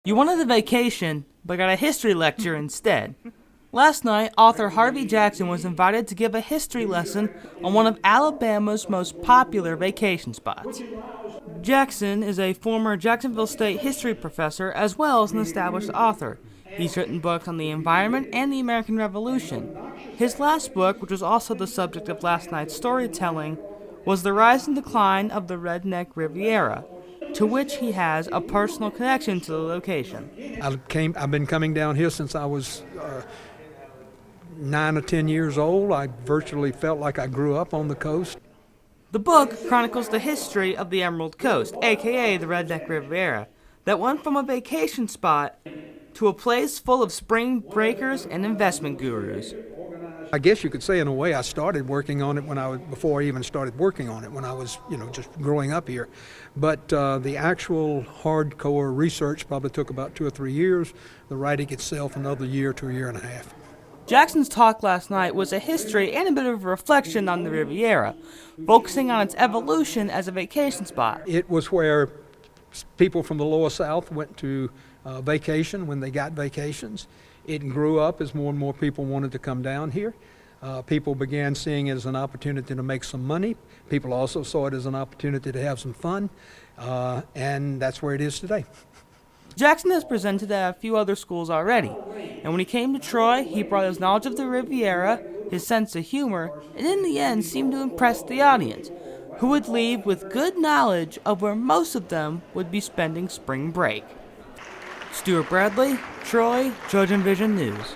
You wanted a vacation, but got a history lecture instead. Last night, author Harvey Jackson was invited to give a history lesson on one of Alabama's most popular vacation spots. Jackson is a former Jacksonville State history professor as well as an established author. He's written books on the environment and the American Revolution. His last book, which was also the subject of last night's storytelling, was The Rise and Decline of the Redneck Riviera, to which he has a personal connection to the location. I've been coming down here since I was 9 or 10 years old. I virtually felt like I grew up on the coast. The book chronicles the history of the Emerald Coast, aka the Redneck Riviera, that went from a vacation spot to a place full of spring breakers and investment gurus. I guess you could say, in a way, I started working on it before I even started working on it, when I was, just growing up here. But the actual hardcore research probably took about 2 or 3 years. The writing itself, another year to a year and a half. Jackson's talk last night was a history and a bit of a reflection on the Riviera, focusing on its evolution as a vacation spot. It was where people from the lower South went to vacation when they got vacations. It grew up as more and more people wanted to come down here. People began seeing it as an opportunity to make some money. People also saw it as an opportunity to have some fun, and that's where it is today. Jackson has presented at a few other schools already, and when he came to Troy, he brought his knowledge of the Riviera, his sense of humor, and in the end seemed to impress the audience, who would leave with good knowledge of where most of them would be spending spring break. Stuart Bradly, Troy, TrojanVision News.